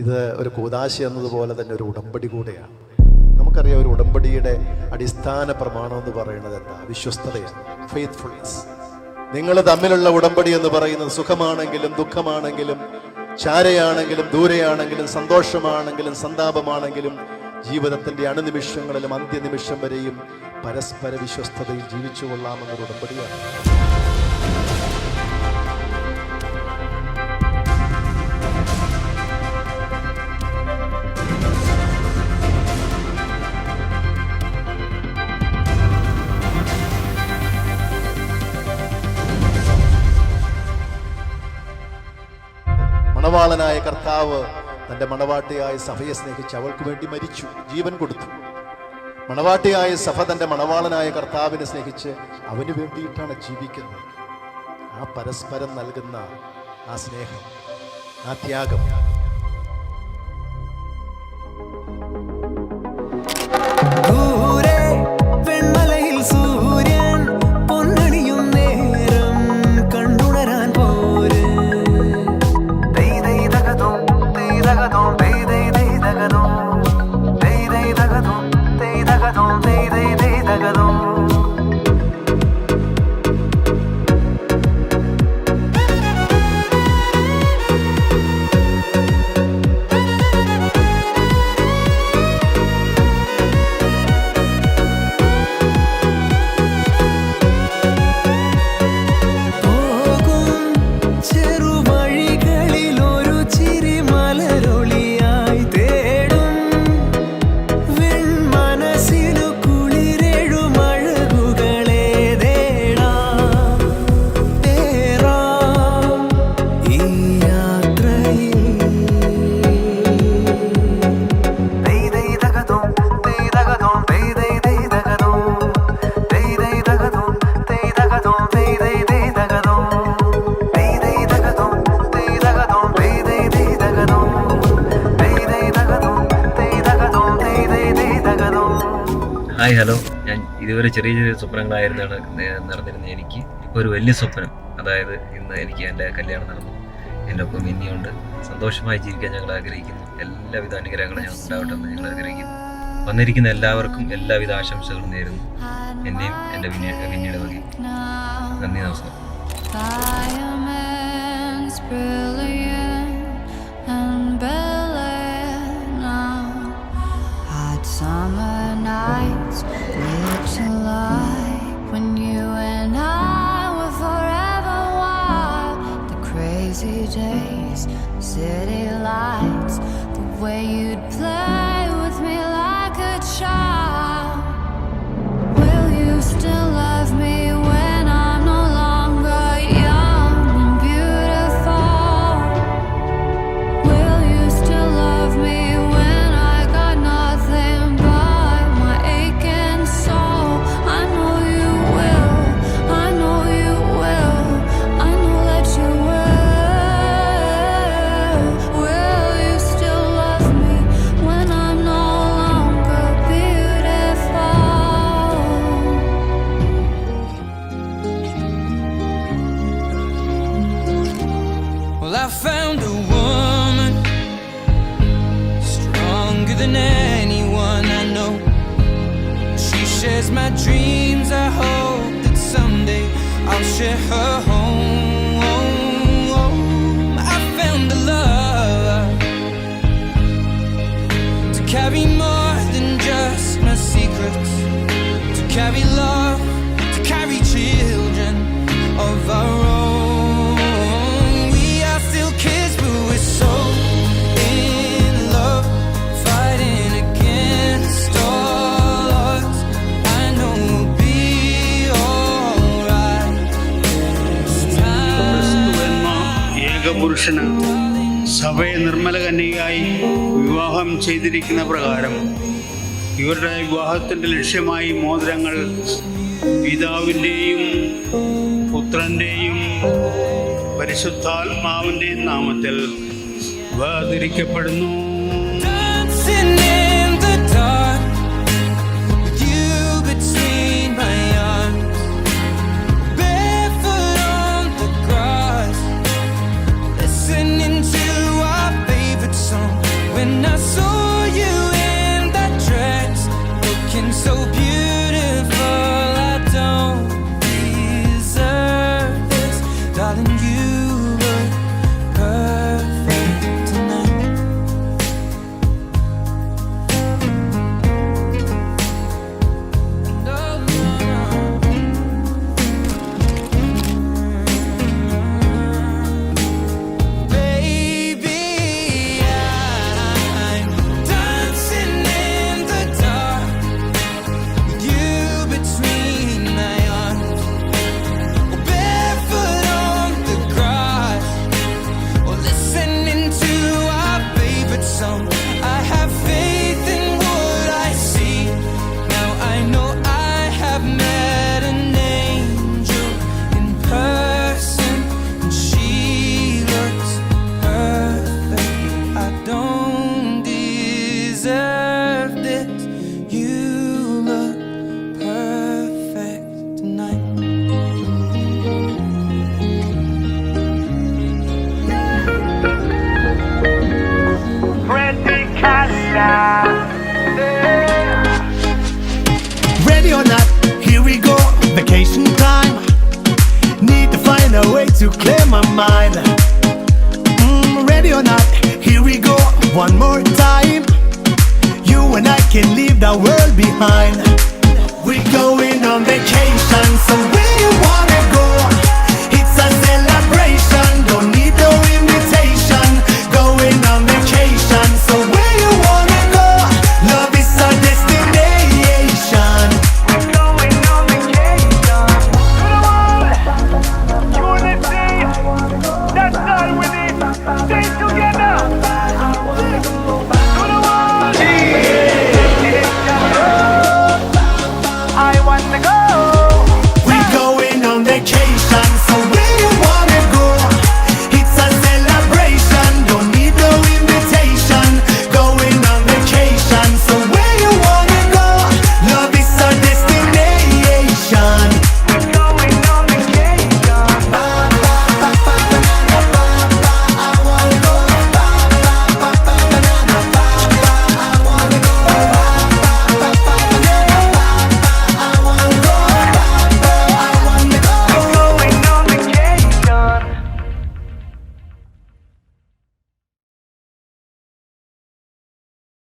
ഇത് ഒരു കൂദാശ എന്നതുപോലെ തന്നെ ഒരു ഉടമ്പടി കൂടെയാണ്. നമുക്കറിയാം, ഒരു ഉടമ്പടിയുടെ അടിസ്ഥാന പ്രമാണം എന്ന് പറയുന്നത് എന്താ? വിശ്വസ്തതയാണ്, ഫെയ്ത്ത്ഫുൾനെസ്. നിങ്ങൾ തമ്മിലുള്ള ഉടമ്പടി എന്ന് പറയുന്നത് സുഖമാണെങ്കിലും ദുഃഖമാണെങ്കിലും ചാരയാണെങ്കിലും ദൂരെയാണെങ്കിലും സന്തോഷമാണെങ്കിലും സന്താപമാണെങ്കിലും ജീവിതത്തിൻ്റെ അണുനിമിഷങ്ങളിലും അന്ത്യനിമിഷം വരെയും പരസ്പര വിശ്വസ്തതയിൽ ജീവിച്ചു കൊള്ളാമെന്നൊരു ഉടമ്പടിയാണ്. മണവാളനായ കർത്താവ് തൻ്റെ മണവാട്ടിയായ സഭയെ സ്നേഹിച്ച് അവൾക്ക് വേണ്ടി മരിച്ചു, ജീവൻ കൊടുത്തു. മണവാട്ടിയായ സഭ തൻ്റെ മണവാളനായ കർത്താവിനെ സ്നേഹിച്ച് അവന് വേണ്ടിയിട്ടാണ് ജീവിക്കുന്നത്. ആ പരസ്പരം നൽകുന്ന ആ സ്നേഹം, ആ ത്യാഗം ഹായ് ഹലോ. ഞാൻ ഇതുവരെ ചെറിയ ചെറിയ സ്വപ്നങ്ങളായിരുന്നാണ് നടന്നിരുന്നത്. എനിക്ക് ഇപ്പോൾ ഒരു വലിയ സ്വപ്നം, അതായത് ഇന്ന് എനിക്ക് എൻ്റെ കല്യാണം നടന്നു. എൻ്റെ ഒപ്പം മിന്നിയുണ്ട്. സന്തോഷമായി ജീവിക്കാൻ ഞങ്ങൾ ആഗ്രഹിക്കുന്നു. എല്ലാവിധ അനുഗ്രഹങ്ങളും ഞങ്ങൾക്ക് ഉണ്ടാവട്ടെ എന്ന് ഞങ്ങൾ ആഗ്രഹിക്കുന്നു. വന്നിരിക്കുന്ന എല്ലാവർക്കും എല്ലാവിധ ആശംസകളും നേരുന്നു. എന്നെയും എൻ്റെ വിന്നിയുടെ വകി. നന്ദി, നമസ്കാരം. Summer nights lit to light when you and I were forever wild. The crazy days, city lights, the way you'd play with me like a child. Will you still love me when I'm no longer young and beautiful? Will you still love me when I got nothing but my aching soul? I know you will, I know you will, I know that you will. Will you still love me when I'm no longer beautiful? Well, I found a woman stronger than anyone I know. She shares my dreams. I hope that someday I'll share her home. I found a love to carry more than just my secrets, to carry love, to carry children of our own. We are still kids, but we're so in love, fighting against all odds. I know we'll be alright. It's time. എന്ന ഏകപുരുഷന് സഭയെ നിർമ്മല കന്യകയായി വിവാഹം ചെയ്തിരിക്കുന്ന പ്രകാരം ഇവരുടെ വിവാഹത്തിൻ്റെ ലക്ഷ്യമായി മോതിരങ്ങൾ പിതാവിൻ്റെയും പുത്രൻ്റെയും പരിശുദ്ധാത്മാവിൻ്റെയും നാമത്തിൽ വേർതിരിക്കപ്പെടുന്നു. Dancing in the dark with you between my arms, barefoot on the grass, listening to our favorite song. when I saw you in that dress, looking so beautiful. I don't deserve this, darling. You look perfect tonight. No, no, no. Baby, I'm dancing in the dark with you between my arms, or barefoot on the grass, or listening to our favorite song. I have faith in what I see. Now I know I have met an angel in person, and she looks perfect. I don't deserve this. You look perfect tonight. Ready or not, here we go, vacation time. Need to find a way to clear my mind. Ready or not, here we go, one more time. You and I can leave the world behind.